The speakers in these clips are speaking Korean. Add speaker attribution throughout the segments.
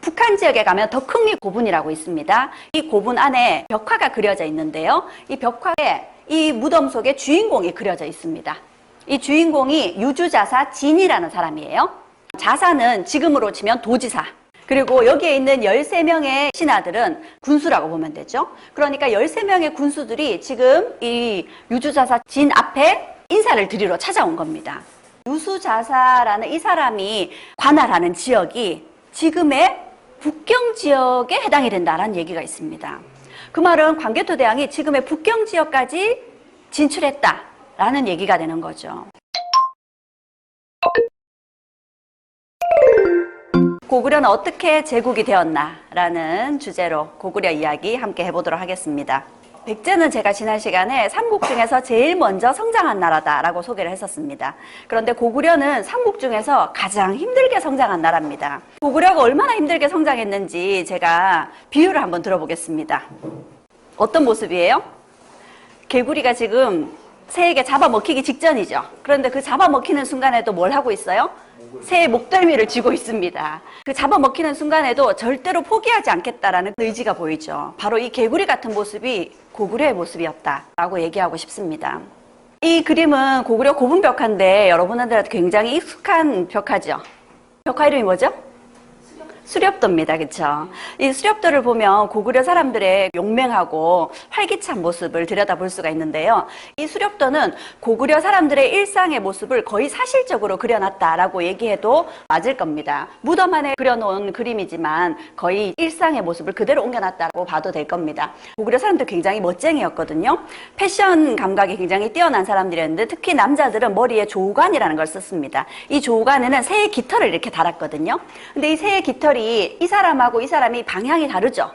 Speaker 1: 북한 지역에 가면 덕흥리 고분이라고 있습니다. 이 고분 안에 벽화가 그려져 있는데요. 이 벽화에 이 무덤 속에 주인공이 그려져 있습니다. 이 주인공이 유주자사 진이라는 사람이에요. 자사는 지금으로 치면 도지사. 그리고 여기에 있는 13명의 신하들은 군수라고 보면 되죠. 그러니까 13명의 군수들이 지금 이 유주자사 진 앞에 인사를 드리러 찾아온 겁니다. 유수자사라는 이 사람이 관할하는 지역이 지금의 북경 지역에 해당이 된다는 얘기가 있습니다. 그 말은 광개토대왕이 지금의 북경 지역까지 진출했다라는 얘기가 되는 거죠. 고구려는 어떻게 제국이 되었나라는 주제로 고구려 이야기 함께 해보도록 하겠습니다. 백제는 제가 지난 시간에 삼국 중에서 제일 먼저 성장한 나라다라고 소개를 했었습니다. 그런데 고구려는 삼국 중에서 가장 힘들게 성장한 나라입니다. 고구려가 얼마나 힘들게 성장했는지 제가 비유를 한번 들어보겠습니다. 어떤 모습이에요? 개구리가 지금 새에게 잡아먹히기 직전이죠. 그런데 그 잡아먹히는 순간에도 뭘 하고 있어요? 새의 목덜미를 쥐고 있습니다. 그 잡아먹히는 순간에도 절대로 포기하지 않겠다라는 의지가 보이죠. 바로 이 개구리 같은 모습이 고구려의 모습이었다라고 얘기하고 싶습니다. 이 그림은 고구려 고분 벽화인데 여러분들한테 굉장히 익숙한 벽화죠. 벽화 이름이 뭐죠? 수렵도입니다. 그렇죠? 이 수렵도를 보면 고구려 사람들의 용맹하고 활기찬 모습을 들여다볼 수가 있는데요. 이 수렵도는 고구려 사람들의 일상의 모습을 거의 사실적으로 그려놨다라고 얘기해도 맞을 겁니다. 무덤 안에 그려놓은 그림이지만 거의 일상의 모습을 그대로 옮겨놨다고 봐도 될 겁니다. 고구려 사람들 굉장히 멋쟁이였거든요. 패션 감각이 굉장히 뛰어난 사람들이었는데 특히 남자들은 머리에 조우관이라는 걸 썼습니다. 이 조우관에는 새의 깃털을 이렇게 달았거든요. 근데 이 새의 깃털이 이 사람하고 이 사람이 방향이 다르죠.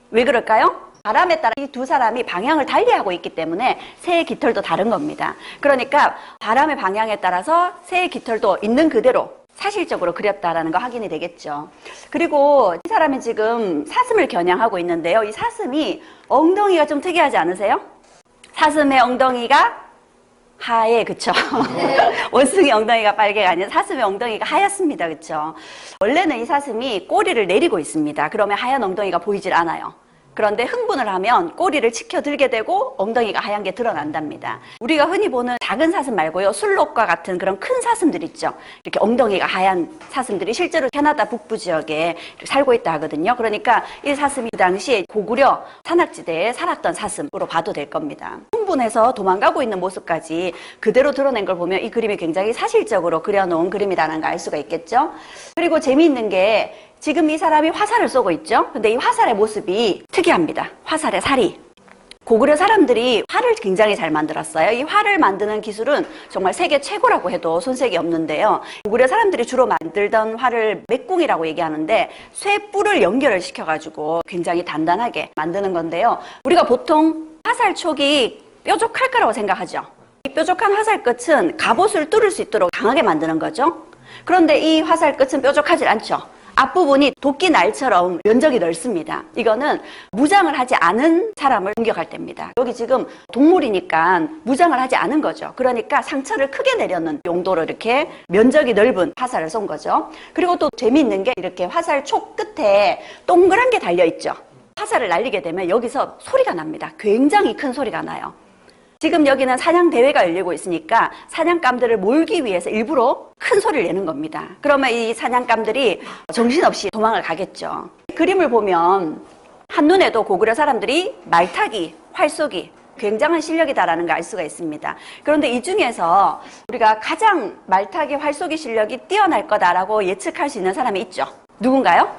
Speaker 1: 왜 그럴까요? 바람에 따라 이 두 사람이 방향을 달리하고 있기 때문에 새의 깃털도 다른 겁니다. 그러니까 바람의 방향에 따라서 새의 깃털도 있는 그대로 사실적으로 그렸다라는 거 확인이 되겠죠. 그리고 이 사람이 지금 사슴을 겨냥하고 있는데요. 이 사슴이 엉덩이가 좀 특이하지 않으세요? 사슴의 엉덩이가 하얘, 그쵸? 원숭이 엉덩이가 빨개가 아니라 사슴의 엉덩이가 하얗습니다, 그쵸? 원래는 이 사슴이 꼬리를 내리고 있습니다. 그러면 하얀 엉덩이가 보이질 않아요. 그런데 흥분을 하면 꼬리를 치켜들게 되고 엉덩이가 하얀 게 드러난답니다. 우리가 흔히 보는 작은 사슴 말고요, 술록과 같은 그런 큰 사슴들 있죠. 이렇게 엉덩이가 하얀 사슴들이 실제로 캐나다 북부 지역에 살고 있다 하거든요. 그러니까 이 사슴이 그 당시에 고구려 산악지대에 살았던 사슴으로 봐도 될 겁니다. 흥분해서 도망가고 있는 모습까지 그대로 드러낸 걸 보면 이 그림이 굉장히 사실적으로 그려놓은 그림이라는 걸 알 수가 있겠죠. 그리고 재미있는 게 지금 이 사람이 화살을 쏘고 있죠. 근데 이 화살의 모습이 특이합니다. 화살의 살이. 고구려 사람들이 활을 굉장히 잘 만들었어요. 이 활을 만드는 기술은 정말 세계 최고라고 해도 손색이 없는데요. 고구려 사람들이 주로 만들던 활을 맥궁이라고 얘기하는데 쇠뿔을 연결을 시켜가지고 굉장히 단단하게 만드는 건데요. 우리가 보통 화살촉이 뾰족할 거라고 생각하죠. 이 뾰족한 화살 끝은 갑옷을 뚫을 수 있도록 강하게 만드는 거죠. 그런데 이 화살 끝은 뾰족하지 않죠. 앞부분이 도끼 날처럼 면적이 넓습니다. 이거는 무장을 하지 않은 사람을 공격할 때입니다. 여기 지금 동물이니까 무장을 하지 않은 거죠. 그러니까 상처를 크게 내려는 용도로 이렇게 면적이 넓은 화살을 쏜 거죠. 그리고 또 재미있는 게 이렇게 화살 촉 끝에 동그란 게 달려있죠. 화살을 날리게 되면 여기서 소리가 납니다. 굉장히 큰 소리가 나요. 지금 여기는 사냥 대회가 열리고 있으니까 사냥감들을 몰기 위해서 일부러 큰 소리를 내는 겁니다. 그러면 이 사냥감들이 정신없이 도망을 가겠죠. 그림을 보면 한눈에도 고구려 사람들이 말타기, 활쏘기 굉장한 실력이다라는 걸 알 수가 있습니다. 그런데 이 중에서 우리가 가장 말타기, 활쏘기 실력이 뛰어날 거다라고 예측할 수 있는 사람이 있죠. 누군가요?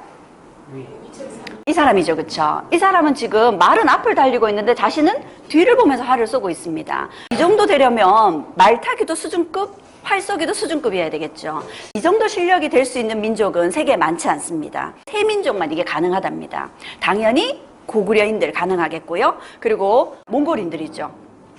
Speaker 1: 이 사람이죠, 그쵸? 이 사람은 지금 말은 앞을 달리고 있는데 자신은 뒤를 보면서 활을 쏘고 있습니다. 이 정도 되려면 말타기도 수준급, 활쏘기도 수준급이어야 되겠죠. 이 정도 실력이 될 수 있는 민족은 세계에 많지 않습니다. 세 민족만 이게 가능하답니다. 당연히 고구려인들 가능하겠고요. 그리고 몽골인들이죠.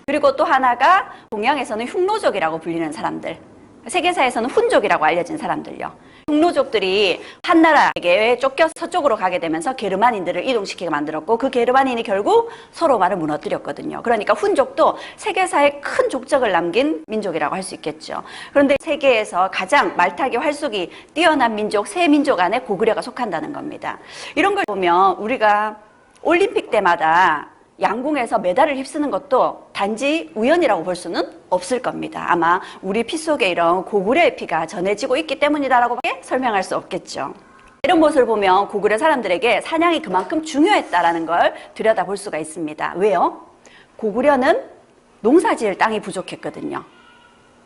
Speaker 1: 그리고 또 하나가 동양에서는 흉노족이라고 불리는 사람들. 세계사에서는 훈족이라고 알려진 사람들요. 흉노족들이 한나라에게 쫓겨 서쪽으로 가게 되면서 게르만인들을 이동시키게 만들었고 그 게르만인이 결국 서로마를 무너뜨렸거든요. 그러니까 훈족도 세계사에 큰 족적을 남긴 민족이라고 할 수 있겠죠. 그런데 세계에서 가장 말타기 활속이 뛰어난 민족, 세 민족 안에 고구려가 속한다는 겁니다. 이런 걸 보면 우리가 올림픽 때마다 양궁에서 메달을 휩쓰는 것도 단지 우연이라고 볼 수는 없을 겁니다. 아마 우리 피 속에 이런 고구려의 피가 전해지고 있기 때문이다라고 설명할 수 없겠죠. 이런 모습을 보면 고구려 사람들에게 사냥이 그만큼 중요했다라는 걸 들여다볼 수가 있습니다. 왜요? 고구려는 농사지을 땅이 부족했거든요.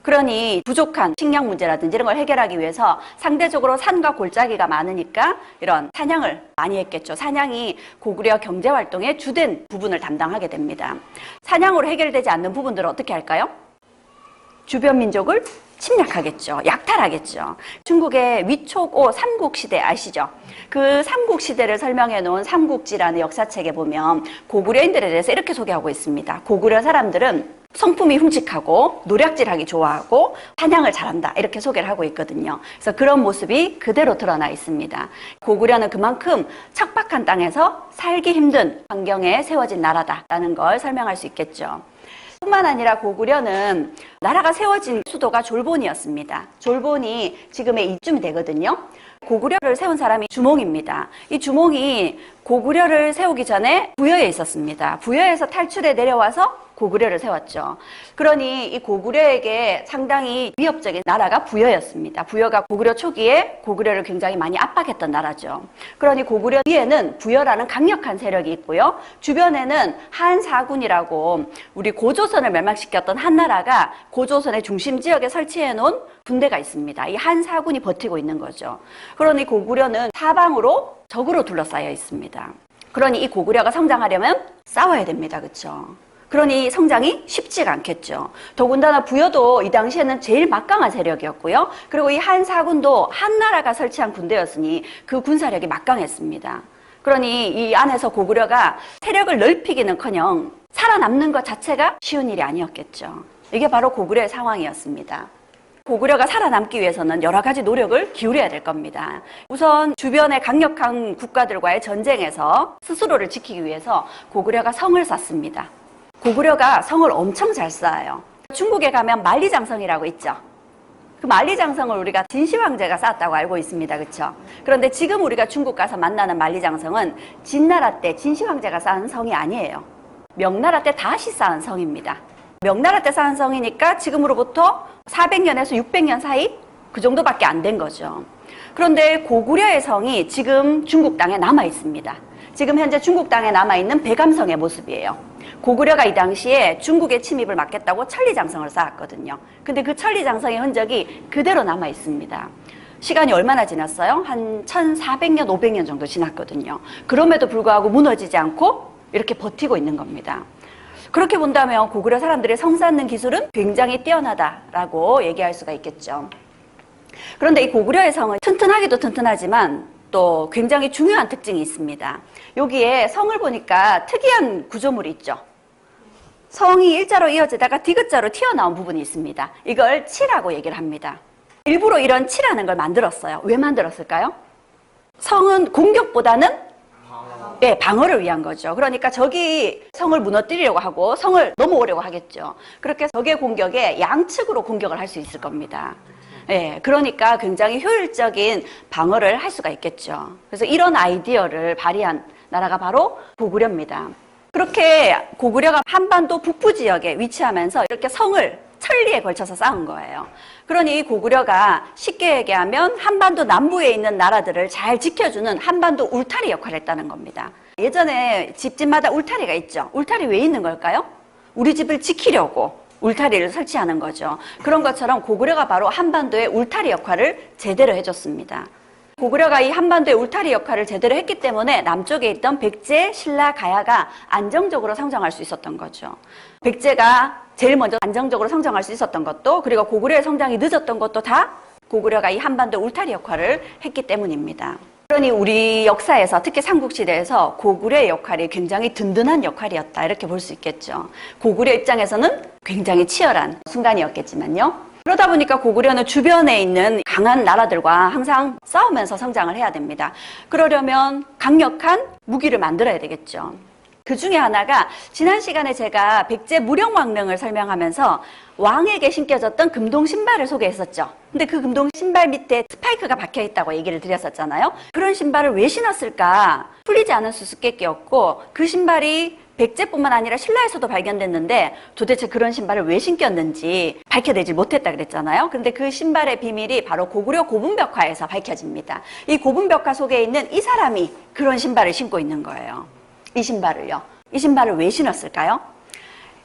Speaker 1: 그러니 부족한 식량 문제라든지 이런 걸 해결하기 위해서 상대적으로 산과 골짜기가 많으니까 이런 사냥을 많이 했겠죠. 사냥이 고구려 경제활동의 주된 부분을 담당하게 됩니다. 사냥으로 해결되지 않는 부분들은 어떻게 할까요? 주변 민족을 침략하겠죠. 약탈하겠죠. 중국의 위촉오 삼국시대 아시죠? 그 삼국시대를 설명해 놓은 삼국지라는 역사책에 보면 고구려인들에 대해서 이렇게 소개하고 있습니다. 고구려 사람들은 성품이 흉측하고 노략질하기 좋아하고 사냥을 잘한다 이렇게 소개를 하고 있거든요. 그래서 그런 모습이 그대로 드러나 있습니다. 고구려는 그만큼 척박한 땅에서 살기 힘든 환경에 세워진 나라다라는 걸 설명할 수 있겠죠. 뿐만 아니라 고구려는 나라가 세워진 수도가 졸본이었습니다. 졸본이 지금의 이쯤이 되거든요. 고구려를 세운 사람이 주몽입니다. 이 주몽이 고구려를 세우기 전에 부여에 있었습니다. 부여에서 탈출해 내려와서 고구려를 세웠죠. 그러니 이 고구려에게 상당히 위협적인 나라가 부여였습니다. 부여가 고구려 초기에 고구려를 굉장히 많이 압박했던 나라죠. 그러니 고구려 뒤에는 부여라는 강력한 세력이 있고요. 주변에는 한사군이라고 우리 고조선을 멸망시켰던 한나라가 고조선의 중심 지역에 설치해 놓은 군대가 있습니다. 이 한사군이 버티고 있는 거죠. 그러니 고구려는 사방으로 적으로 둘러싸여 있습니다. 그러니 이 고구려가 성장하려면 싸워야 됩니다. 그렇죠? 그러니 성장이 쉽지가 않겠죠. 더군다나 부여도 이 당시에는 제일 막강한 세력이었고요. 그리고 이 한사군도 한나라가 설치한 군대였으니 그 군사력이 막강했습니다. 그러니 이 안에서 고구려가 세력을 넓히기는커녕 살아남는 것 자체가 쉬운 일이 아니었겠죠. 이게 바로 고구려의 상황이었습니다. 고구려가 살아남기 위해서는 여러 가지 노력을 기울여야 될 겁니다. 우선 주변의 강력한 국가들과의 전쟁에서 스스로를 지키기 위해서 고구려가 성을 쌓습니다. 고구려가 성을 엄청 잘 쌓아요. 중국에 가면 만리장성이라고 있죠. 그 만리장성을 우리가 진시황제가 쌓았다고 알고 있습니다. 그렇죠? 그런데 지금 우리가 중국 가서 만나는 만리장성은 진나라 때 진시황제가 쌓은 성이 아니에요. 명나라 때 다시 쌓은 성입니다. 명나라 때 쌓은 성이니까 지금으로부터 400년에서 600년 사이 그 정도밖에 안 된 거죠. 그런데 고구려의 성이 지금 중국 땅에 남아 있습니다. 지금 현재 중국 땅에 남아있는 백암성의 모습이에요. 고구려가 이 당시에 중국의 침입을 막겠다고 천리장성을 쌓았거든요. 근데 그 천리장성의 흔적이 그대로 남아 있습니다. 시간이 얼마나 지났어요? 한 1400년, 500년 정도 지났거든요. 그럼에도 불구하고 무너지지 않고 이렇게 버티고 있는 겁니다. 그렇게 본다면 고구려 사람들의 성 쌓는 기술은 굉장히 뛰어나다라고 얘기할 수가 있겠죠. 그런데 이 고구려의 성은 튼튼하기도 튼튼하지만 또 굉장히 중요한 특징이 있습니다. 여기에 성을 보니까 특이한 구조물이 있죠. 성이 일자로 이어지다가 디귿자로 튀어나온 부분이 있습니다. 이걸 치라고 얘기를 합니다. 일부러 이런 치라는 걸 만들었어요. 왜 만들었을까요? 성은 공격보다는 방어를 위한 거죠. 그러니까 적이 성을 무너뜨리려고 하고 성을 넘어오려고 하겠죠. 그렇게 적의 공격에 양측으로 공격을 할 수 있을 겁니다. 그러니까 굉장히 효율적인 방어를 할 수가 있겠죠. 그래서 이런 아이디어를 발휘한 나라가 바로 고구려입니다. 그렇게 고구려가 한반도 북부 지역에 위치하면서 이렇게 성을 천리에 걸쳐서 쌓은 거예요. 그러니 고구려가 쉽게 얘기하면 한반도 남부에 있는 나라들을 잘 지켜주는 한반도 울타리 역할을 했다는 겁니다. 예전에 집집마다 울타리가 있죠. 울타리 왜 있는 걸까요? 우리 집을 지키려고 울타리를 설치하는 거죠. 그런 것처럼 고구려가 바로 한반도의 울타리 역할을 제대로 해줬습니다. 고구려가 이 한반도의 울타리 역할을 제대로 했기 때문에 남쪽에 있던 백제, 신라, 가야가 안정적으로 성장할 수 있었던 거죠. 백제가 제일 먼저 안정적으로 성장할 수 있었던 것도, 그리고 고구려의 성장이 늦었던 것도 다 고구려가 이 한반도 울타리 역할을 했기 때문입니다. 그러니 우리 역사에서 특히 삼국시대에서 고구려의 역할이 굉장히 든든한 역할이었다 이렇게 볼 수 있겠죠. 고구려 입장에서는 굉장히 치열한 순간이었겠지만요. 그러다 보니까 고구려는 주변에 있는 강한 나라들과 항상 싸우면서 성장을 해야 됩니다. 그러려면 강력한 무기를 만들어야 되겠죠. 그 중에 하나가 지난 시간에 제가 백제 무령왕릉을 설명하면서 왕에게 신겨졌던 금동 신발을 소개했었죠. 근데 그 금동 신발 밑에 스파이크가 박혀 있다고 얘기를 드렸었잖아요. 그런 신발을 왜 신었을까? 풀리지 않은 수수께끼였고, 그 신발이 백제뿐만 아니라 신라에서도 발견됐는데 도대체 그런 신발을 왜 신겼는지 밝혀내지 못했다 그랬잖아요. 그런데 그 신발의 비밀이 바로 고구려 고분벽화에서 밝혀집니다. 이 고분벽화 속에 있는 이 사람이 그런 신발을 신고 있는 거예요. 이 신발을요. 이 신발을 왜 신었을까요?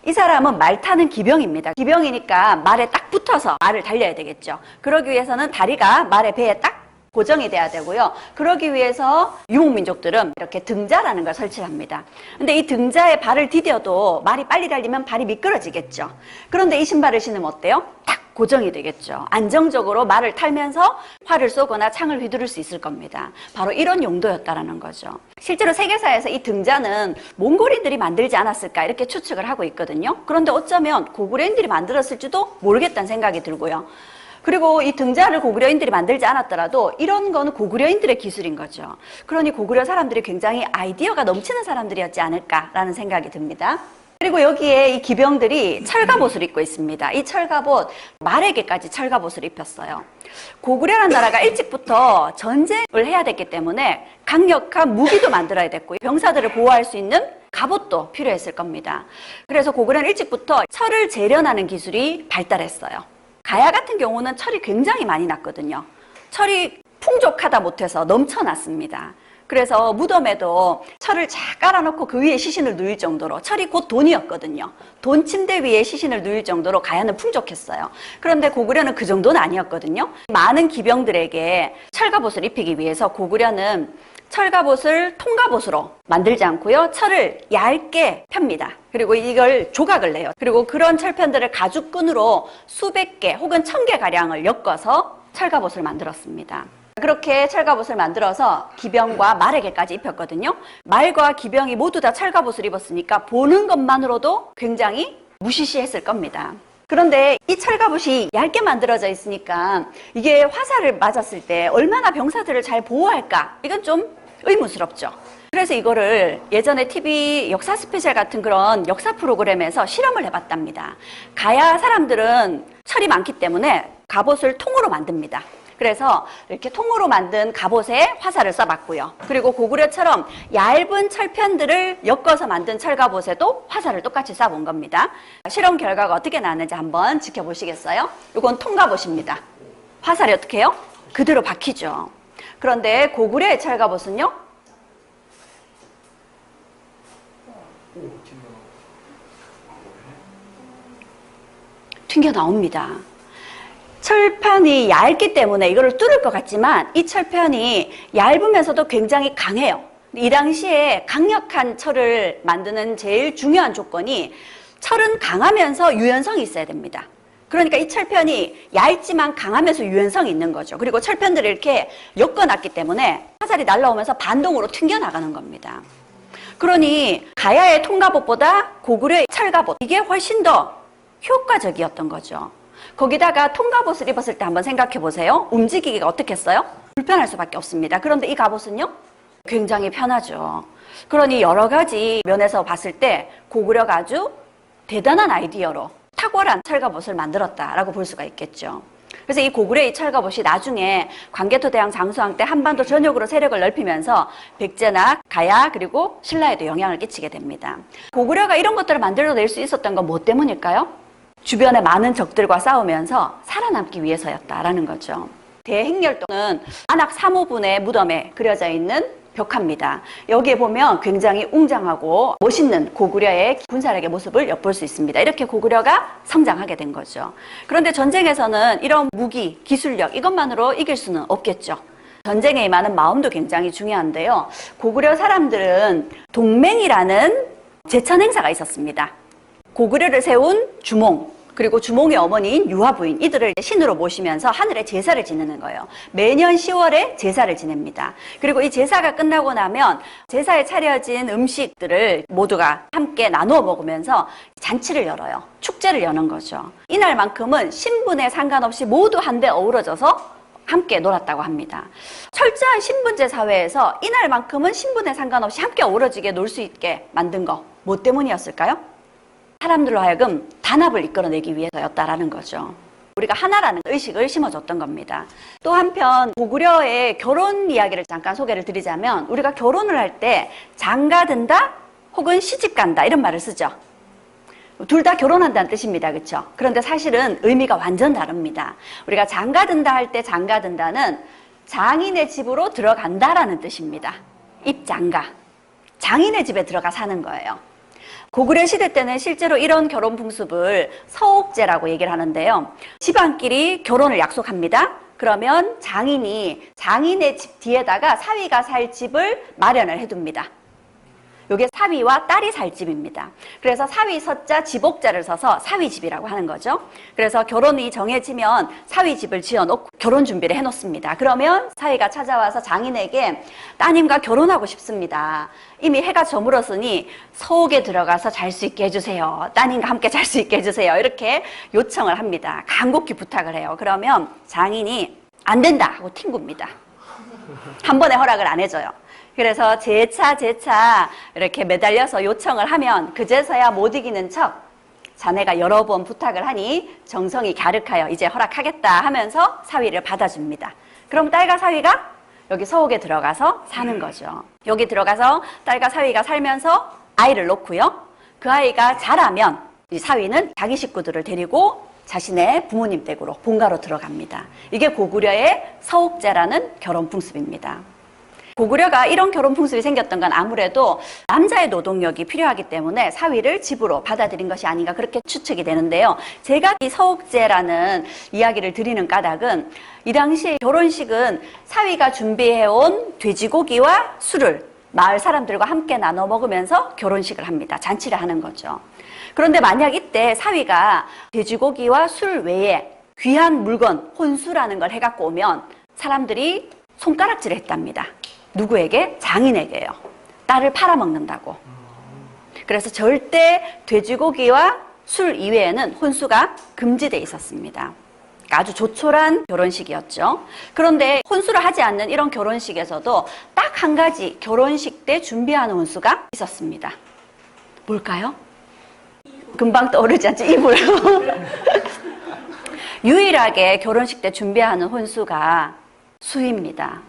Speaker 1: 이 사람은 말 타는 기병입니다. 기병이니까 말에 딱 붙어서 말을 달려야 되겠죠. 그러기 위해서는 다리가 말의 배에 딱 고정이 돼야 되고요. 그러기 위해서 유목민족들은 이렇게 등자라는 걸 설치합니다. 근데 이 등자에 발을 디뎌도 말이 빨리 달리면 발이 미끄러지겠죠. 그런데 이 신발을 신으면 어때요? 딱 고정이 되겠죠. 안정적으로 말을 탈면서 활을 쏘거나 창을 휘두를 수 있을 겁니다. 바로 이런 용도였다라는 거죠. 실제로 세계사에서 이 등자는 몽골인들이 만들지 않았을까 이렇게 추측을 하고 있거든요. 그런데 어쩌면 고구려인들이 만들었을지도 모르겠다는 생각이 들고요. 그리고 이 등자를 고구려인들이 만들지 않았더라도 이런 거는 고구려인들의 기술인 거죠. 그러니 고구려 사람들이 굉장히 아이디어가 넘치는 사람들이었지 않을까라는 생각이 듭니다. 그리고 여기에 이 기병들이 철갑옷을 입고 있습니다. 이 철갑옷, 말에게까지 철갑옷을 입혔어요. 고구려라는 나라가 일찍부터 전쟁을 해야 됐기 때문에 강력한 무기도 만들어야 됐고 병사들을 보호할 수 있는 갑옷도 필요했을 겁니다. 그래서 고구려는 일찍부터 철을 재련하는 기술이 발달했어요. 가야 같은 경우는 철이 굉장히 많이 났거든요. 철이 풍족하다 못해서 넘쳐났습니다. 그래서 무덤에도 철을 쫙 깔아놓고 그 위에 시신을 누일 정도로, 철이 곧 돈이었거든요. 돈 침대 위에 시신을 누일 정도로 가야는 풍족했어요. 그런데 고구려는 그 정도는 아니었거든요. 많은 기병들에게 철갑옷을 입히기 위해서 고구려는 철갑옷을 통갑옷으로 만들지 않고요. 철을 얇게 펴니다. 그리고 이걸 조각을 내요. 그리고 그런 철편들을 가죽끈으로 수백 개 혹은 1000개 가량을 엮어서 철갑옷을 만들었습니다. 그렇게 철갑옷을 만들어서 기병과 말에게까지 입혔거든요. 말과 기병이 모두 다 철갑옷을 입었으니까 보는 것만으로도 굉장히 무시시했을 겁니다. 그런데 이 철갑옷이 얇게 만들어져 있으니까 이게 화살을 맞았을 때 얼마나 병사들을 잘 보호할까? 이건 좀 의문스럽죠. 그래서 이거를 예전에 TV 역사 스페셜 같은 그런 역사 프로그램에서 실험을 해봤답니다. 가야 사람들은 철이 많기 때문에 갑옷을 통으로 만듭니다. 그래서 이렇게 통으로 만든 갑옷에 화살을 쏴봤고요. 그리고 고구려처럼 얇은 철편들을 엮어서 만든 철갑옷에도 화살을 똑같이 쏴본 겁니다. 실험 결과가 어떻게 나왔는지 한번 지켜보시겠어요? 이건 통갑옷입니다. 화살이 어떻게 해요? 그대로 박히죠. 그런데 고구려의 철갑옷은요? 튕겨 나옵니다. 철판이 얇기 때문에 이거를 뚫을 것 같지만 이 철판이 얇으면서도 굉장히 강해요. 이 당시에 강력한 철을 만드는 제일 중요한 조건이 철은 강하면서 유연성이 있어야 됩니다. 그러니까 이 철편이 얇지만 강하면서 유연성이 있는 거죠. 그리고 철편들을 이렇게 엮어놨기 때문에 화살이 날라오면서 반동으로 튕겨나가는 겁니다. 그러니 가야의 통갑옷보다 고구려의 철갑옷, 이게 훨씬 더 효과적이었던 거죠. 거기다가 통갑옷을 입었을 때 한번 생각해 보세요. 움직이기가 어떻겠어요? 불편할 수밖에 없습니다. 그런데 이 갑옷은요? 굉장히 편하죠. 그러니 여러 가지 면에서 봤을 때 고구려가 아주 대단한 아이디어로 탁월한 철갑옷을 만들었다라고 볼 수가 있겠죠. 그래서 이 고구려의 철갑옷이 나중에 광개토대왕 장수왕 때 한반도 전역으로 세력을 넓히면서 백제나 가야 그리고 신라에도 영향을 끼치게 됩니다. 고구려가 이런 것들을 만들어낼 수 있었던 건 뭐 때문일까요? 주변에 많은 적들과 싸우면서 살아남기 위해서였다라는 거죠. 대행렬도는 안악 사모분의 무덤에 그려져 있는 벽화입니다. 여기에 보면 굉장히 웅장하고 멋있는 고구려의 군사력의 모습을 엿볼 수 있습니다. 이렇게 고구려가 성장하게 된 거죠. 그런데 전쟁에서는 이런 무기, 기술력 이것만으로 이길 수는 없겠죠. 전쟁에 임하는 마음도 굉장히 중요한데요. 고구려 사람들은 동맹이라는 제천 행사가 있었습니다. 고구려를 세운 주몽, 그리고 주몽의 어머니인 유화부인 이들을 신으로 모시면서 하늘에 제사를 지내는 거예요. 매년 10월에 제사를 지냅니다. 그리고 이 제사가 끝나고 나면 제사에 차려진 음식들을 모두가 함께 나누어 먹으면서 잔치를 열어요. 축제를 여는 거죠. 이날만큼은 신분에 상관없이 모두 한데 어우러져서 함께 놀았다고 합니다. 철저한 신분제 사회에서 이날만큼은 신분에 상관없이 함께 어우러지게 놀 수 있게 만든 거, 뭐 때문이었을까요? 사람들로 하여금 단합을 이끌어내기 위해서였다라는 거죠. 우리가 하나라는 의식을 심어줬던 겁니다. 또 한편 고구려의 결혼 이야기를 잠깐 소개를 드리자면 우리가 결혼을 할 때 장가든다 혹은 시집간다 이런 말을 쓰죠. 둘 다 결혼한다는 뜻입니다. 그렇죠? 그런데 사실은 의미가 완전 다릅니다. 우리가 장가든다 할 때 장가든다는 장인의 집으로 들어간다라는 뜻입니다. 입장가. 장인의 집에 들어가 사는 거예요. 고구려 시대 때는 실제로 이런 결혼 풍습을 서옥제라고 얘기를 하는데요. 집안끼리 결혼을 약속합니다. 그러면 장인이 장인의 집 뒤에다가 사위가 살 집을 마련을 해둡니다. 이게 사위와 딸이 살 집입니다. 그래서 사위 서자 집옥자를 써서 사위집이라고 하는 거죠. 그래서 결혼이 정해지면 사위집을 지어놓고 결혼 준비를 해놓습니다. 그러면 사위가 찾아와서 장인에게 따님과 결혼하고 싶습니다. 이미 해가 저물었으니 서옥에 들어가서 잘 수 있게 해주세요. 따님과 함께 잘 수 있게 해주세요. 이렇게 요청을 합니다. 간곡히 부탁을 해요. 그러면 장인이 안 된다 하고 튕굽니다. 한 번에 허락을 안 해줘요. 그래서 재차 이렇게 매달려서 요청을 하면 그제서야 못 이기는 척 자네가 여러 번 부탁을 하니 정성이 갸륵하여 이제 허락하겠다 하면서 사위를 받아줍니다. 그럼 딸과 사위가 여기 서옥에 들어가서 사는 거죠. 여기 들어가서 딸과 사위가 살면서 아이를 놓고요. 그 아이가 자라면 이 사위는 자기 식구들을 데리고 자신의 부모님 댁으로 본가로 들어갑니다. 이게 고구려의 서옥제라는 결혼 풍습입니다. 고구려가 이런 결혼 풍습이 생겼던 건 아무래도 남자의 노동력이 필요하기 때문에 사위를 집으로 받아들인 것이 아닌가 그렇게 추측이 되는데요. 제가 이 서옥제라는 이야기를 드리는 까닭은 이 당시에 결혼식은 사위가 준비해온 돼지고기와 술을 마을 사람들과 함께 나눠 먹으면서 결혼식을 합니다. 잔치를 하는 거죠. 그런데 만약 이때 사위가 돼지고기와 술 외에 귀한 물건, 혼수라는 걸 해갖고 오면 사람들이 손가락질을 했답니다. 누구에게? 장인에게요. 딸을 팔아먹는다고. 그래서 절대 돼지고기와 술 이외에는 혼수가 금지되어 있었습니다. 그러니까 아주 조촐한 결혼식이었죠. 그런데 혼수를 하지 않는 이런 결혼식에서도 딱 한 가지 결혼식 때 준비하는 혼수가 있었습니다. 뭘까요? 금방 떠오르지 않죠? 이불. 유일하게 결혼식 때 준비하는 혼수가 수의입니다.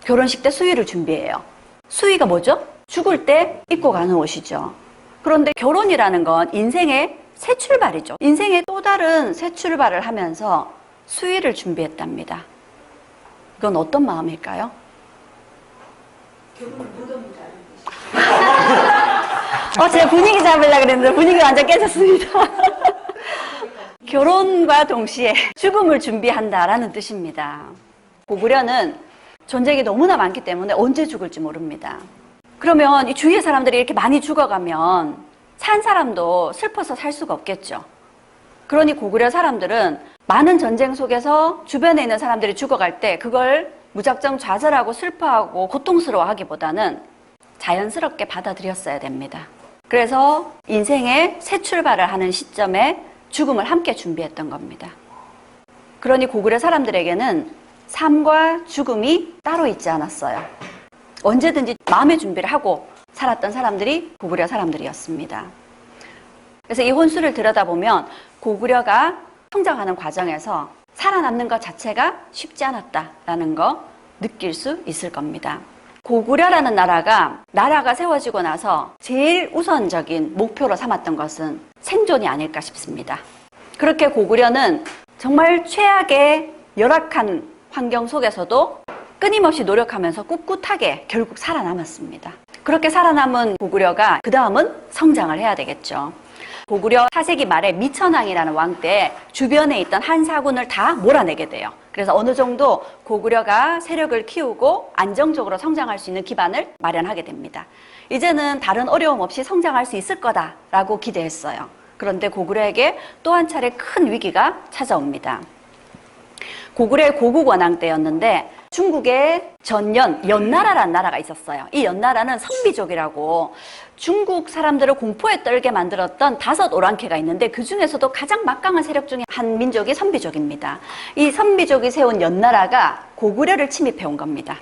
Speaker 1: 결혼식 때 수의를 준비해요. 수의가 뭐죠? 죽을 때 입고 가는 옷이죠. 그런데 결혼이라는 건 인생의 새 출발이죠. 인생의 또 다른 새 출발을 하면서 수의를 준비했답니다. 이건 어떤 마음일까요? 제가 분위기 잡으려고 그랬는데 분위기 완전 깨졌습니다. 결혼과 동시에 죽음을 준비한다라는 뜻입니다. 고구려는 전쟁이 너무나 많기 때문에 언제 죽을지 모릅니다. 그러면 이 주위의 사람들이 이렇게 많이 죽어가면 산 사람도 슬퍼서 살 수가 없겠죠. 그러니 고구려 사람들은 많은 전쟁 속에서 주변에 있는 사람들이 죽어갈 때 그걸 무작정 좌절하고 슬퍼하고 고통스러워하기보다는 자연스럽게 받아들였어야 됩니다. 그래서 인생의 새 출발을 하는 시점에 죽음을 함께 준비했던 겁니다. 그러니 고구려 사람들에게는 삶과 죽음이 따로 있지 않았어요. 언제든지 마음의 준비를 하고 살았던 사람들이 고구려 사람들이었습니다. 그래서 이 혼수를 들여다보면 고구려가 성장하는 과정에서 살아남는 것 자체가 쉽지 않았다라는 거 느낄 수 있을 겁니다. 고구려라는 나라가 세워지고 나서 제일 우선적인 목표로 삼았던 것은 생존이 아닐까 싶습니다. 그렇게 고구려는 정말 최악의 열악한 환경 속에서도 끊임없이 노력하면서 꿋꿋하게 결국 살아남았습니다. 그렇게 살아남은 고구려가 그 다음은 성장을 해야 되겠죠. 고구려 4세기 말에 미천왕이라는 왕 때 주변에 있던 한사군을 다 몰아내게 돼요. 그래서 어느 정도 고구려가 세력을 키우고 안정적으로 성장할 수 있는 기반을 마련하게 됩니다. 이제는 다른 어려움 없이 성장할 수 있을 거다라고 기대했어요. 그런데 고구려에게 또 한 차례 큰 위기가 찾아옵니다. 고구려의 고국원왕 때였는데 중국의 연나라라는 나라가 있었어요. 이 연나라는 선비족이라고 중국 사람들을 공포에 떨게 만들었던 5 오랑캐가 있는데 그 중에서도 가장 막강한 세력 중에 한 민족이 선비족입니다. 이 선비족이 세운 연나라가 고구려를 침입해 온 겁니다.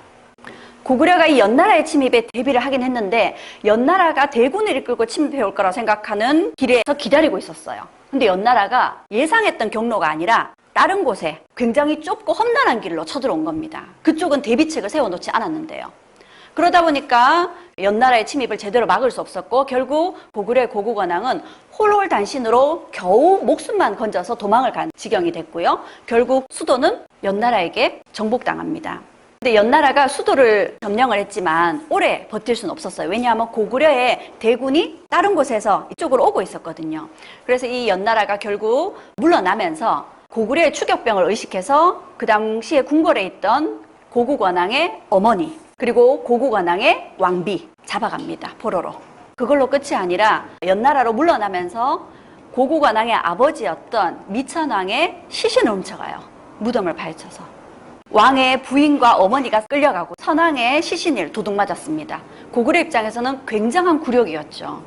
Speaker 1: 고구려가 이 연나라의 침입에 대비를 하긴 했는데 연나라가 대군을 이끌고 침입해 올 거라 생각하는 길에서 기다리고 있었어요. 근데 연나라가 예상했던 경로가 아니라 다른 곳에 굉장히 좁고 험난한 길로 쳐들어온 겁니다. 그쪽은 대비책을 세워놓지 않았는데요. 그러다 보니까 연나라의 침입을 제대로 막을 수 없었고 결국 고구려의 고국원왕은 홀홀단신으로 겨우 목숨만 건져서 도망을 간 지경이 됐고요. 결국 수도는 연나라에게 정복당합니다. 근데 연나라가 수도를 점령을 했지만 오래 버틸 수는 없었어요. 왜냐하면 고구려의 대군이 다른 곳에서 이쪽으로 오고 있었거든요. 그래서 이 연나라가 결국 물러나면서 고구려의 추격병을 의식해서 그 당시에 궁궐에 있던 고국원왕의 어머니 그리고 고국원왕의 왕비 잡아갑니다. 포로로. 그걸로 끝이 아니라 연나라로 물러나면서 고국원왕의 아버지였던 미천왕의 시신을 훔쳐가요. 무덤을 파헤쳐서. 왕의 부인과 어머니가 끌려가고 선왕의 시신을 도둑 맞았습니다. 고구려 입장에서는 굉장한 굴욕이었죠.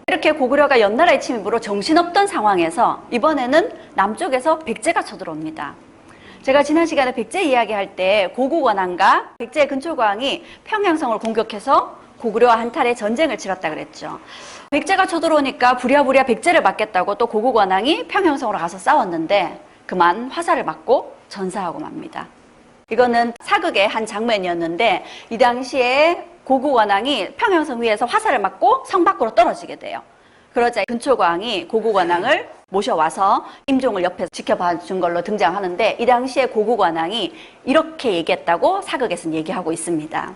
Speaker 1: 이렇게 고구려가 연나라의 침입으로 정신없던 상황에서 이번에는 남쪽에서 백제가 쳐들어옵니다. 제가 지난 시간에 백제 이야기할 때 고국원왕과 백제의 근초고왕이 평양성을 공격해서 고구려와 한탈의 전쟁을 치렀다 그랬죠. 백제가 쳐들어오니까 부랴부랴 백제를 막겠다고 또 고국원왕이 평양성으로 가서 싸웠는데 그만 화살을 맞고 전사하고 맙니다. 이거는 사극의 한 장면이었는데 이 당시에 고국원왕이 평양성 위에서 화살을 맞고 성 밖으로 떨어지게 돼요. 그러자 근초고왕이 고국원왕을 모셔와서 임종을 옆에서 지켜봐 준 걸로 등장하는데 이 당시에 고국원왕이 이렇게 얘기했다고 사극에서는 얘기하고 있습니다.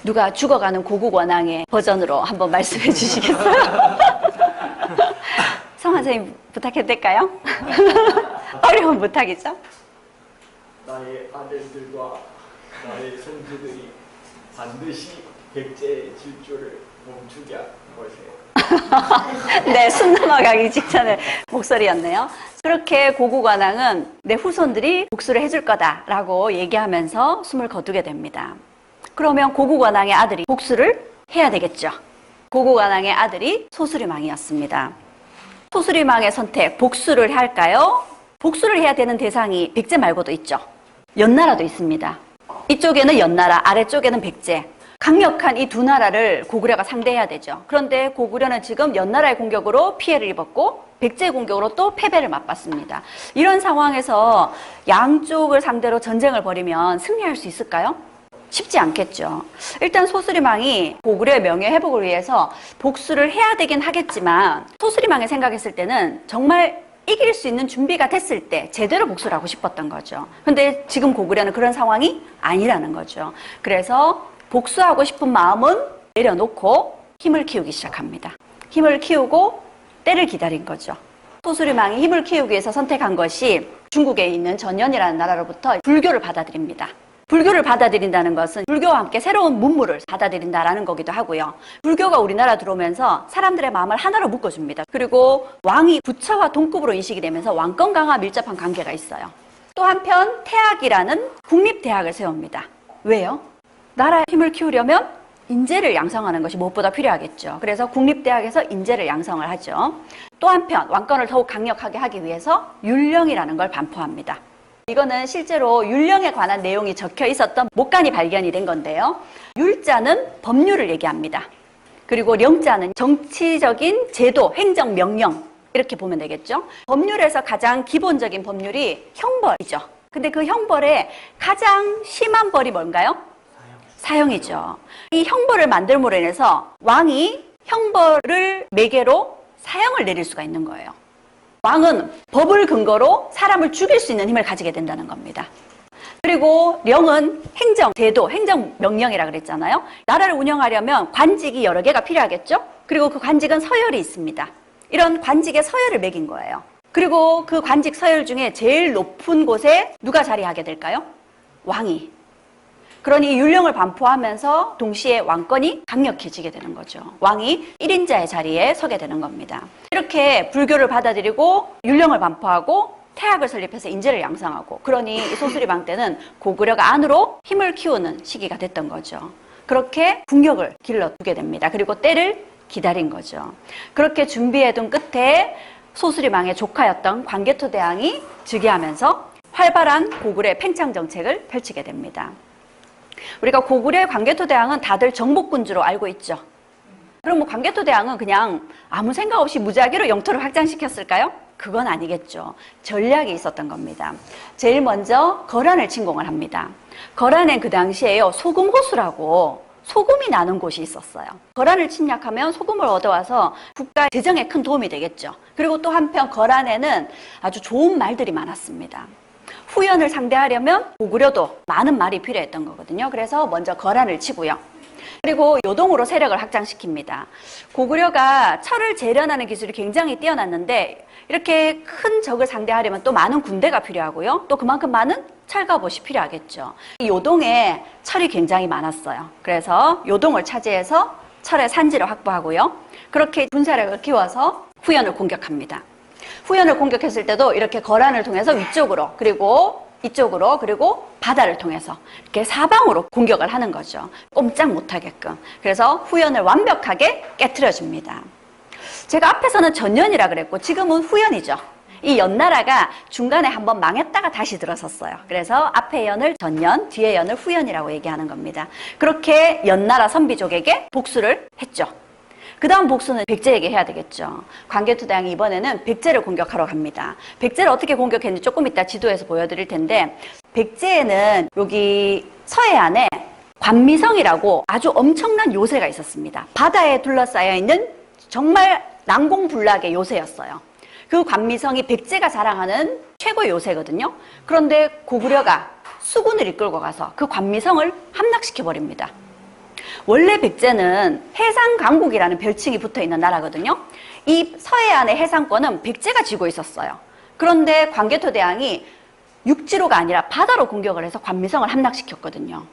Speaker 1: 누가 죽어가는 고국원왕의 버전으로 한번 말씀해 주시겠어요? 성환 선생님 부탁해도 될까요? 어려운 부탁이죠?
Speaker 2: 나의 아들들과 나의 손주들이 반드시 백제의 질주를 멈추게 할 것이에요.
Speaker 1: 네, 숨 넘어가기 직전의 목소리였네요. 그렇게 고국원왕은 내 후손들이 복수를 해줄 거다라고 얘기하면서 숨을 거두게 됩니다. 그러면 고국원왕의 아들이 복수를 해야 되겠죠. 고국원왕의 아들이 소수리망이었습니다. 소수리망의 선택, 복수를 할까요? 복수를 해야 되는 대상이 백제 말고도 있죠. 연나라도 있습니다. 이쪽에는 연나라, 아래쪽에는 백제. 강력한 이 2 나라를 고구려가 상대해야 되죠. 그런데 고구려는 지금 연나라의 공격으로 피해를 입었고 백제의 공격으로 또 패배를 맛봤습니다. 이런 상황에서 양쪽을 상대로 전쟁을 벌이면 승리할 수 있을까요? 쉽지 않겠죠. 일단 소수리망이 고구려의 명예 회복을 위해서 복수를 해야 되긴 하겠지만 소수리망이 생각했을 때는 정말 이길 수 있는 준비가 됐을 때 제대로 복수를 하고 싶었던 거죠. 근데 지금 고구려는 그런 상황이 아니라는 거죠. 그래서 복수하고 싶은 마음은 내려놓고 힘을 키우기 시작합니다. 힘을 키우고 때를 기다린 거죠. 소수리망이 힘을 키우기 위해서 선택한 것이 중국에 있는 전연이라는 나라로부터 불교를 받아들입니다. 불교를 받아들인다는 것은 불교와 함께 새로운 문물을 받아들인다라는 거기도 하고요. 불교가 우리나라 들어오면서 사람들의 마음을 하나로 묶어줍니다. 그리고 왕이 부처와 동급으로 인식이 되면서 왕권강화 밀접한 관계가 있어요. 또 한편 태학이라는 국립대학을 세웁니다. 왜요? 나라의 힘을 키우려면 인재를 양성하는 것이 무엇보다 필요하겠죠. 그래서 국립대학에서 인재를 양성을 하죠. 또 한편 왕권을 더욱 강력하게 하기 위해서 율령이라는 걸 반포합니다. 이거는 실제로 율령에 관한 내용이 적혀 있었던 목간이 발견이 된 건데요. 율자는 법률을 얘기합니다. 그리고 령자는 정치적인 제도, 행정, 명령 이렇게 보면 되겠죠. 법률에서 가장 기본적인 법률이 형벌이죠. 근데 그 형벌의 가장 심한 벌이 뭔가요? 사형이죠. 이 형벌을 만들므로 인해서 왕이 형벌을 매개로 사형을 내릴 수가 있는 거예요. 왕은 법을 근거로 사람을 죽일 수 있는 힘을 가지게 된다는 겁니다. 그리고 령은 행정, 제도, 행정명령이라고 그랬잖아요. 나라를 운영하려면 관직이 여러 개가 필요하겠죠? 그리고 그 관직은 서열이 있습니다. 이런 관직의 서열을 매긴 거예요. 그리고 그 관직 서열 중에 제일 높은 곳에 누가 자리하게 될까요? 왕이. 그러니 율령을 반포하면서 동시에 왕권이 강력해지게 되는 거죠. 왕이 1인자의 자리에 서게 되는 겁니다. 이렇게 불교를 받아들이고 율령을 반포하고 태학을 설립해서 인재를 양성하고, 그러니 이 소수리방 때는 고구려가 안으로 힘을 키우는 시기가 됐던 거죠. 그렇게 국력을 길러두게 됩니다. 그리고 때를 기다린 거죠. 그렇게 준비해둔 끝에 소수리망의 조카였던 광개토대왕이 즉위하면서 활발한 고구려의 팽창 정책을 펼치게 됩니다. 우리가 고구려의 광개토대왕은 다들 정복군주로 알고 있죠. 그럼 뭐 광개토대왕은 그냥 아무 생각 없이 무작위로 영토를 확장시켰을까요? 그건 아니겠죠. 전략이 있었던 겁니다. 제일 먼저 거란을 침공을 합니다. 거란엔 그 당시에요, 소금호수라고 소금이 나는 곳이 있었어요. 거란을 침략하면 소금을 얻어와서 국가 재정에 큰 도움이 되겠죠. 그리고 또 한편 거란에는 아주 좋은 말들이 많았습니다. 후연을 상대하려면 고구려도 많은 말이 필요했던 거거든요. 그래서 먼저 거란을 치고요. 그리고 요동으로 세력을 확장시킵니다. 고구려가 철을 재련하는 기술이 굉장히 뛰어났는데 이렇게 큰 적을 상대하려면 또 많은 군대가 필요하고요. 또 그만큼 많은 철갑옷이 필요하겠죠. 이 요동에 철이 굉장히 많았어요. 그래서 요동을 차지해서 철의 산지를 확보하고요. 그렇게 군사력을 키워서 후연을 공격합니다. 후연을 공격했을 때도 이렇게 거란을 통해서 위쪽으로, 그리고 이쪽으로, 그리고 바다를 통해서 이렇게 사방으로 공격을 하는 거죠. 꼼짝 못하게끔. 그래서 후연을 완벽하게 깨트려 줍니다. 제가 앞에서는 전연이라 그랬고 지금은 후연이죠. 이 연나라가 중간에 한번 망했다가 다시 들어섰어요. 그래서 앞에 연을 전연, 뒤에 연을 후연이라고 얘기하는 겁니다. 그렇게 연나라 선비족에게 복수를 했죠. 그 다음 복수는 백제에게 해야 되겠죠. 광개토대왕이 이번에는 백제를 공격하러 갑니다. 백제를 어떻게 공격했는지 조금 이따 지도에서 보여드릴 텐데, 백제에는 여기 서해안에 관미성이라고 아주 엄청난 요새가 있었습니다. 바다에 둘러싸여 있는 정말 난공불락의 요새였어요. 그 관미성이 백제가 자랑하는 최고의 요새거든요. 그런데 고구려가 수군을 이끌고 가서 그 관미성을 함락시켜버립니다. 원래 백제는 해상강국이라는 별칭이 붙어있는 나라거든요. 이 서해안의 해상권은 백제가 쥐고 있었어요. 그런데 광개토대왕이 육지로가 아니라 바다로 공격을 해서 관미성을 함락시켰거든요.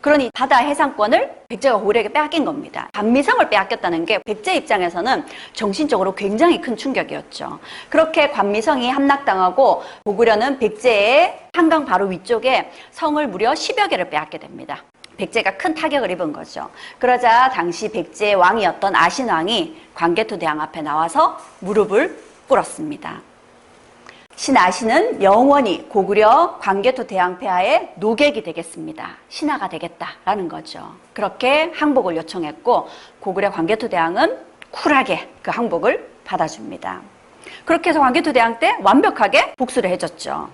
Speaker 1: 그러니 바다 해상권을 백제가 고구려에게 빼앗긴 겁니다. 관미성을 빼앗겼다는 게 백제 입장에서는 정신적으로 굉장히 큰 충격이었죠. 그렇게 관미성이 함락당하고 고구려는 백제의 한강 바로 위쪽에 성을 무려 10여 개를 빼앗게 됩니다. 백제가 큰 타격을 입은 거죠. 그러자 당시 백제의 왕이었던 아신왕이 광개토대왕 앞에 나와서 무릎을 꿇었습니다. 신아신은 영원히 고구려 광개토대왕 폐하의 노객이 되겠습니다. 신하가 되겠다라는 거죠. 그렇게 항복을 요청했고 고구려 광개토대왕은 쿨하게 그 항복을 받아줍니다. 그렇게 해서 광개토대왕 때 완벽하게 복수를 해줬죠.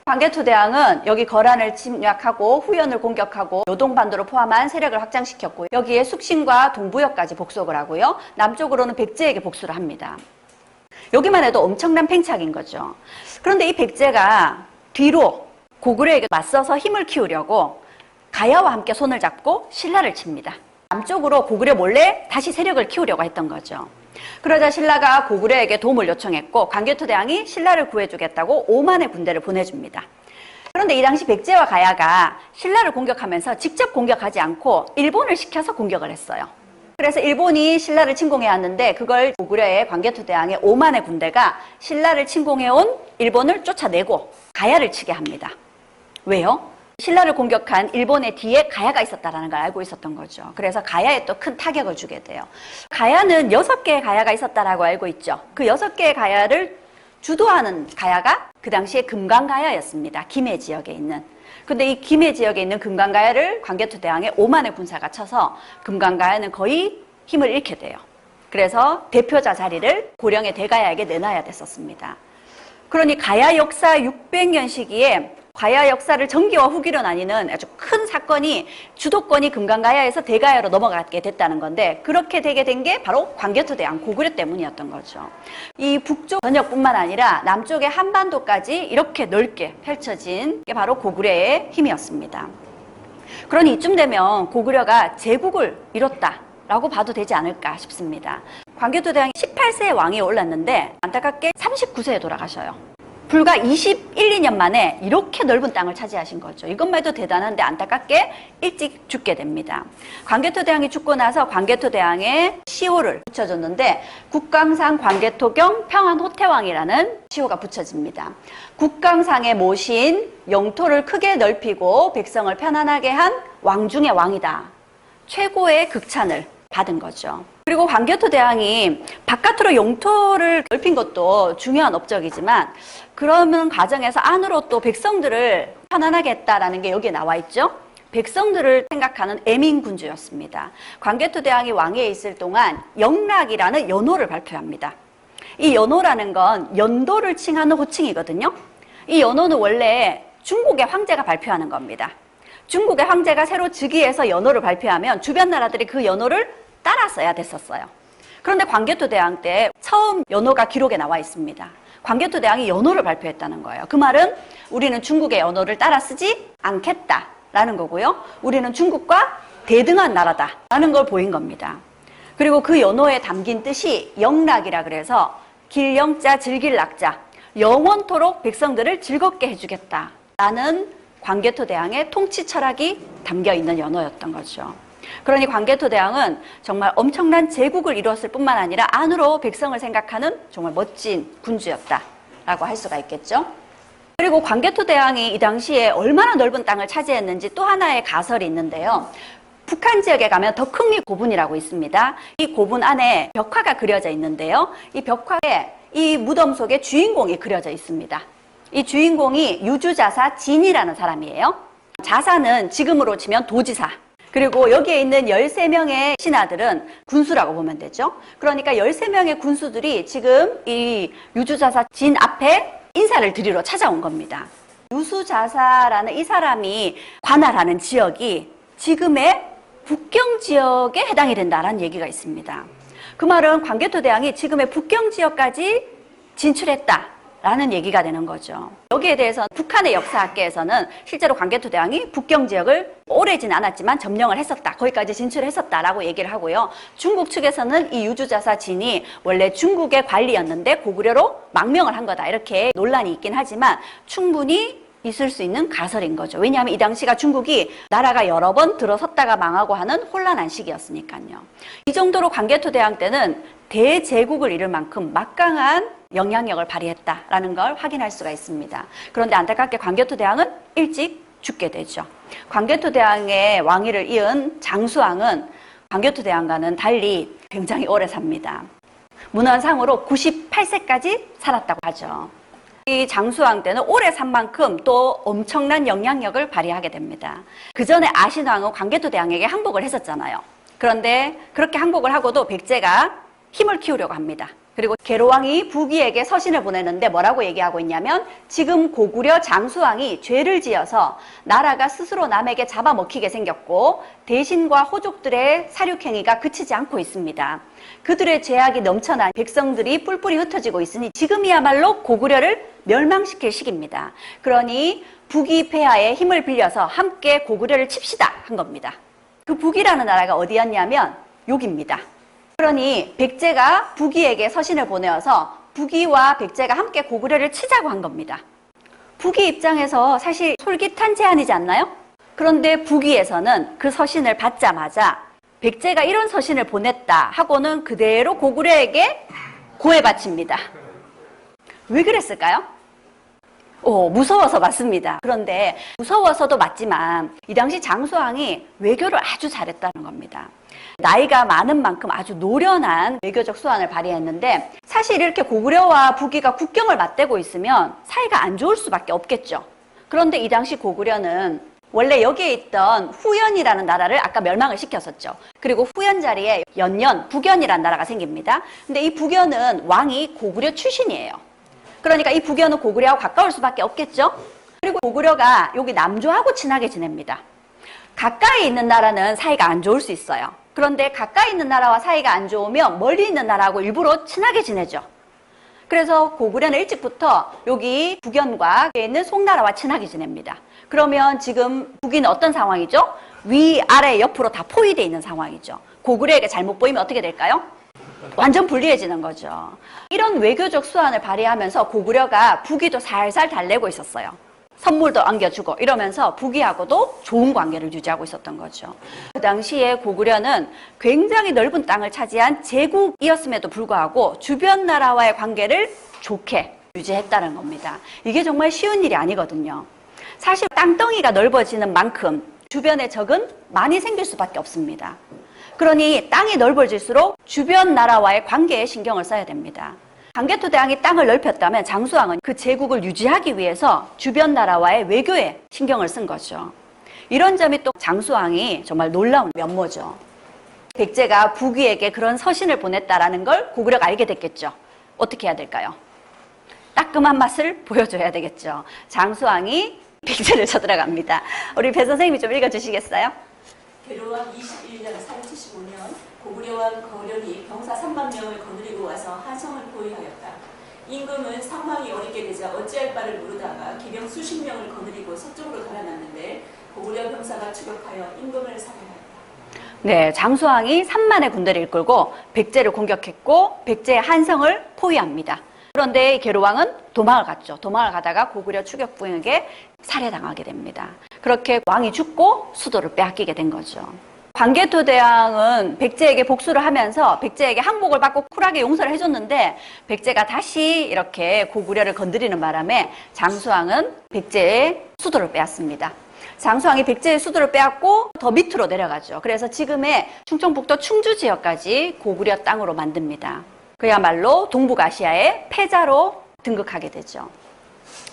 Speaker 1: 광개토대왕은 여기 거란을 침략하고 후연을 공격하고 요동반도를 포함한 세력을 확장시켰고, 여기에 숙신과 동부역까지 복속을 하고요. 남쪽으로는 백제에게 복수를 합니다. 여기만 해도 엄청난 팽창인 거죠. 그런데 이 백제가 뒤로 고구려에게 맞서서 힘을 키우려고 가야와 함께 손을 잡고 신라를 칩니다. 남쪽으로 고구려 몰래 다시 세력을 키우려고 했던 거죠. 그러자 신라가 고구려에게 도움을 요청했고 광개토대왕이 신라를 구해주겠다고 5만의 군대를 보내줍니다. 그런데 이 당시 백제와 가야가 신라를 공격하면서 직접 공격하지 않고 일본을 시켜서 공격을 했어요. 그래서 일본이 신라를 침공해 왔는데 그걸 고구려의 광개토대왕의 5만의 군대가 신라를 침공해온 일본을 쫓아내고 가야를 치게 합니다. 왜요? 신라를 공격한 일본의 뒤에 가야가 있었다는 걸 알고 있었던 거죠. 그래서 가야에 또 큰 타격을 주게 돼요. 가야는 6개의 가야가 있었다라고 알고 있죠. 그 6개의 가야를 주도하는 가야가 그 당시에 금강가야였습니다. 김해 지역에 있는. 근데 이 김해 지역에 있는 금강가야를 광개토대왕의 5만의 군사가 쳐서 금강가야는 거의 힘을 잃게 돼요. 그래서 대표자 자리를 고령의 대가야에게 내놔야 됐었습니다. 그러니 가야 역사 600년 시기에 가야 역사를 전기와 후기로 나뉘는 아주 큰 사건이 주도권이 금강가야에서 대가야로 넘어가게 됐다는 건데, 그렇게 되게 된 게 바로 광개토대왕 고구려 때문이었던 거죠. 이 북쪽 전역뿐만 아니라 남쪽의 한반도까지 이렇게 넓게 펼쳐진 게 바로 고구려의 힘이었습니다. 그러니 이쯤 되면 고구려가 제국을 이뤘다라고 봐도 되지 않을까 싶습니다. 광개토대왕이 18세의 왕위에 올랐는데 안타깝게 39세에 돌아가셔요. 불과 21, 2년 만에 이렇게 넓은 땅을 차지하신 거죠. 이것만 해도 대단한데 안타깝게 일찍 죽게 됩니다. 광개토대왕이 죽고 나서 광개토대왕의 시호를 붙여줬는데 국강상 광개토경 평안호태왕이라는 시호가 붙여집니다. 국강상에 모신 영토를 크게 넓히고 백성을 편안하게 한 왕 중의 왕이다. 최고의 극찬을 받은 거죠. 그리고 광개토대왕이 바깥으로 영토를 넓힌 것도 중요한 업적이지만 그러는 과정에서 안으로 또 백성들을 편안하게 했다라는 게 여기에 나와 있죠. 백성들을 생각하는 애민군주였습니다. 광개토대왕이 왕위에 있을 동안 영락이라는 연호를 발표합니다. 이 연호라는 건 연도를 칭하는 호칭이거든요. 이 연호는 원래 중국의 황제가 발표하는 겁니다. 중국의 황제가 새로 즉위해서 연호를 발표하면 주변 나라들이 그 연호를 따라 써야 됐었어요. 그런데 광개토대왕 때 처음 연호가 기록에 나와 있습니다. 광개토대왕이 연호를 발표했다는 거예요. 그 말은 우리는 중국의 연호를 따라 쓰지 않겠다라는 거고요. 우리는 중국과 대등한 나라다라는 걸 보인 겁니다. 그리고 그 연호에 담긴 뜻이 영락이라 그래서 길영자 즐길락자, 영원토록 백성들을 즐겁게 해주겠다라는 광개토대왕의 통치 철학이 담겨 있는 연호였던 거죠. 그러니 광개토대왕은 정말 엄청난 제국을 이루었을 뿐만 아니라 안으로 백성을 생각하는 정말 멋진 군주였다라고 할 수가 있겠죠. 그리고 광개토대왕이 이 당시에 얼마나 넓은 땅을 차지했는지 또 하나의 가설이 있는데요. 북한 지역에 가면 덕흥리 고분이라고 있습니다. 이 고분 안에 벽화가 그려져 있는데요. 이 벽화에 이 무덤 속에 주인공이 그려져 있습니다. 이 주인공이 유주자사 진이라는 사람이에요. 자사는 지금으로 치면 도지사. 그리고 여기에 있는 13명의 신하들은 군수라고 보면 되죠. 그러니까 13명의 군수들이 지금 이 유주자사 진 앞에 인사를 드리러 찾아온 겁니다. 유수자사라는 이 사람이 관할하는 지역이 지금의 북경 지역에 해당이 된다는 얘기가 있습니다. 그 말은 광개토대왕이 지금의 북경 지역까지 진출했다라는 얘기가 되는 거죠. 여기에 대해서 북한의 역사학계에서는 실제로 광개토대왕이 북경 지역을 오래지는 않았지만 점령을 했었다. 거기까지 진출했었다라고 얘기를 하고요. 중국 측에서는 이 유주자사 진이 원래 중국의 관리였는데 고구려로 망명을 한 거다. 이렇게 논란이 있긴 하지만 충분히 있을 수 있는 가설인 거죠. 왜냐하면 이 당시가 중국이 나라가 여러 번 들어섰다가 망하고 하는 혼란한 시기였으니까요. 이 정도로 광개토대왕 때는 대제국을 이룰 만큼 막강한 영향력을 발휘했다라는 걸 확인할 수가 있습니다. 그런데 안타깝게 광개토대왕은 일찍 죽게 되죠. 광개토대왕의 왕위를 이은 장수왕은 광개토대왕과는 달리 굉장히 오래 삽니다. 문헌상으로 98세까지 살았다고 하죠. 이 장수왕 때는 오래 산 만큼 또 엄청난 영향력을 발휘하게 됩니다. 그 전에 아신왕은 광개토대왕에게 항복을 했었잖아요. 그런데 그렇게 항복을 하고도 백제가 힘을 키우려고 합니다. 그리고 계로왕이 부귀에게 서신을 보내는데 뭐라고 얘기하고 있냐면 지금 고구려 장수왕이 죄를 지어서 나라가 스스로 남에게 잡아먹히게 생겼고 대신과 호족들의 사륙행위가 그치지 않고 있습니다. 그들의 죄악이 넘쳐난 백성들이 뿔뿔이 흩어지고 있으니 지금이야말로 고구려를 멸망시킬 시기입니다. 그러니 부귀 폐하의 힘을 빌려서 함께 고구려를 칩시다 한 겁니다. 그 부귀라는 나라가 어디였냐면 여기입니다. 그러니 백제가 부귀에게 서신을 보내어서 부귀와 백제가 함께 고구려를 치자고 한 겁니다. 부귀 입장에서 사실 솔깃한 제안이지 않나요? 그런데 부귀에서는 그 서신을 받자마자 백제가 이런 서신을 보냈다 하고는 그대로 고구려에게 고해 바칩니다. 왜 그랬을까요? 무서워서 맞습니다. 그런데 무서워서도 맞지만 이 당시 장수왕이 외교를 아주 잘했다는 겁니다. 나이가 많은 만큼 아주 노련한 외교적 수완을 발휘했는데 사실 이렇게 고구려와 부귀가 국경을 맞대고 있으면 사이가 안 좋을 수밖에 없겠죠. 그런데 이 당시 고구려는 원래 여기에 있던 후연이라는 나라를 아까 멸망을 시켰었죠. 그리고 후연 자리에 연년, 북연이라는 나라가 생깁니다. 근데 이 북연은 왕이 고구려 출신이에요. 그러니까 이 북연은 고구려하고 가까울 수밖에 없겠죠. 그리고 고구려가 여기 남조하고 친하게 지냅니다. 가까이 있는 나라는 사이가 안 좋을 수 있어요. 그런데 가까이 있는 나라와 사이가 안 좋으면 멀리 있는 나라하고 일부러 친하게 지내죠. 그래서 고구려는 일찍부터 여기 북연과 있는 송나라와 친하게 지냅니다. 그러면 지금 북위는 어떤 상황이죠? 위, 아래, 옆으로 다 포위되어 있는 상황이죠. 고구려에게 잘못 보이면 어떻게 될까요? 완전 불리해지는 거죠. 이런 외교적 수완을 발휘하면서 고구려가 북위도 살살 달래고 있었어요. 선물도 안겨주고 이러면서 북위하고도 좋은 관계를 유지하고 있었던 거죠. 그 당시에 고구려는 굉장히 넓은 땅을 차지한 제국이었음에도 불구하고 주변 나라와의 관계를 좋게 유지했다는 겁니다. 이게 정말 쉬운 일이 아니거든요. 사실 땅덩이가 넓어지는 만큼 주변의 적은 많이 생길 수밖에 없습니다. 그러니 땅이 넓어질수록 주변 나라와의 관계에 신경을 써야 됩니다. 광개토대왕이 땅을 넓혔다면 장수왕은 그 제국을 유지하기 위해서 주변 나라와의 외교에 신경을 쓴 거죠. 이런 점이 또 장수왕이 정말 놀라운 면모죠. 백제가 북위에게 그런 서신을 보냈다라는 걸 고구려가 알게 됐겠죠. 어떻게 해야 될까요? 따끔한 맛을 보여줘야 되겠죠. 장수왕이 백제를 쳐들어갑니다. 우리 배 선생님이 좀 읽어주시겠어요?
Speaker 3: 계로왕 21년 475년 고구려왕 거련이 병사 3만 명을 거느리고 와서 한성을 포위하였다. 임금은 상황이 어렵게 되자 어찌할 바를 모르다가 기병 수십 명을 거느리고 서쪽으로 달아났는데 고구려 병사가 추격하여 임금을 살해하였다.
Speaker 1: 네, 장수왕이 3만의 군대를 이끌고 백제를 공격했고 백제의 한성을 포위합니다. 그런데 계로왕은 도망을 갔죠. 도망을 가다가 고구려 추격부에게 살해당하게 됩니다. 그렇게 왕이 죽고 수도를 빼앗기게 된 거죠. 광개토대왕은 백제에게 복수를 하면서 백제에게 항복을 받고 쿨하게 용서를 해줬는데 백제가 다시 이렇게 고구려를 건드리는 바람에 장수왕은 백제의 수도를 빼앗습니다. 장수왕이 백제의 수도를 빼앗고 더 밑으로 내려가죠. 그래서 지금의 충청북도 충주 지역까지 고구려 땅으로 만듭니다. 그야말로 동북아시아의 패자로 등극하게 되죠.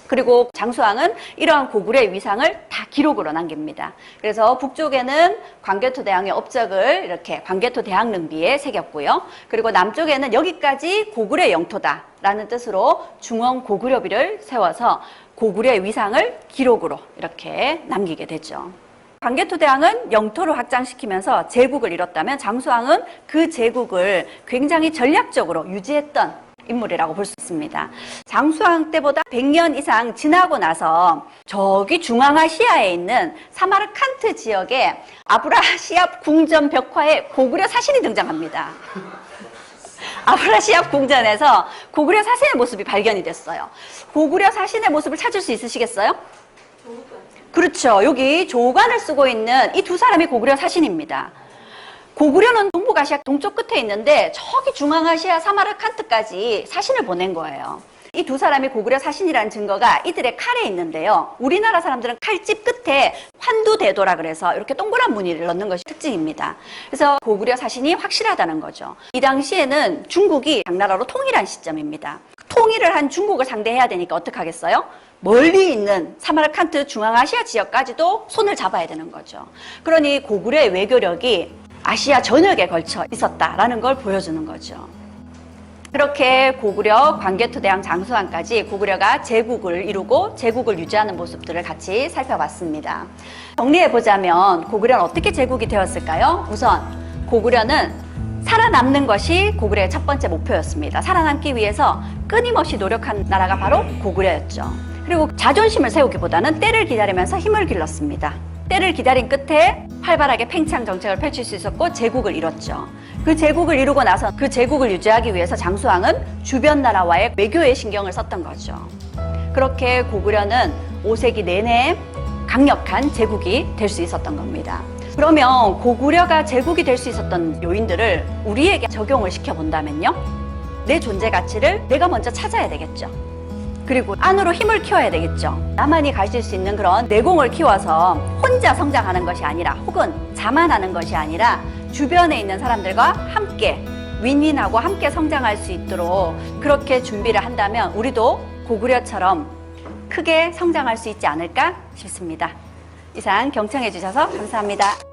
Speaker 1: 그리고 장수왕은 이러한 고구려의 위상을 다 기록으로 남깁니다. 그래서 북쪽에는 광개토대왕의 업적을 이렇게 광개토대왕릉비에 새겼고요. 그리고 남쪽에는 여기까지 고구려의 영토다라는 뜻으로 중원고구려비를 세워서 고구려의 위상을 기록으로 이렇게 남기게 되죠. 광개토대왕은 영토를 확장시키면서 제국을 이뤘다면 장수왕은 그 제국을 굉장히 전략적으로 유지했던 인물이라고 볼 수 있습니다. 장수왕 때보다 100년 이상 지나고 나서 저기 중앙아시아에 있는 사마르칸트 지역에 아브라시압 궁전 벽화에 고구려 사신이 등장합니다. 아브라시압 궁전에서 고구려 사신의 모습이 발견이 됐어요. 고구려 사신의 모습을 찾을 수 있으시겠어요? 그렇죠. 여기 조관을 쓰고 있는 이 두 사람이 고구려 사신입니다. 고구려는 동북아시아 동쪽 끝에 있는데 저기 중앙아시아 사마르칸트까지 사신을 보낸 거예요. 이 두 사람이 고구려 사신이라는 증거가 이들의 칼에 있는데요. 우리나라 사람들은 칼집 끝에 환두대도라 그래서 이렇게 동그란 무늬를 넣는 것이 특징입니다. 그래서 고구려 사신이 확실하다는 거죠. 이 당시에는 중국이 당나라로 통일한 시점입니다. 통일을 한 중국을 상대해야 되니까 어떡하겠어요? 멀리 있는 사마르칸트 중앙아시아 지역까지도 손을 잡아야 되는 거죠. 그러니 고구려의 외교력이 아시아 전역에 걸쳐 있었다라는 걸 보여주는 거죠. 그렇게 고구려, 광개토대왕, 장수왕까지 고구려가 제국을 이루고 제국을 유지하는 모습들을 같이 살펴봤습니다. 정리해보자면 고구려는 어떻게 제국이 되었을까요? 우선 고구려는 살아남는 것이 고구려의 첫 번째 목표였습니다. 살아남기 위해서 끊임없이 노력한 나라가 바로 고구려였죠. 그리고 자존심을 세우기보다는 때를 기다리면서 힘을 길렀습니다. 때를 기다린 끝에 활발하게 팽창 정책을 펼칠 수 있었고 제국을 이뤘죠. 그 제국을 이루고 나서 그 제국을 유지하기 위해서 장수왕은 주변 나라와의 외교에 신경을 썼던 거죠. 그렇게 고구려는 5세기 내내 강력한 제국이 될 수 있었던 겁니다. 그러면 고구려가 제국이 될 수 있었던 요인들을 우리에게 적용을 시켜본다면요. 내 존재 가치를 내가 먼저 찾아야 되겠죠. 그리고 안으로 힘을 키워야 되겠죠. 나만이 가질 수 있는 그런 내공을 키워서 혼자 성장하는 것이 아니라 혹은 자만하는 것이 아니라 주변에 있는 사람들과 함께 윈윈하고 함께 성장할 수 있도록 그렇게 준비를 한다면 우리도 고구려처럼 크게 성장할 수 있지 않을까 싶습니다. 이상 경청해 주셔서 감사합니다.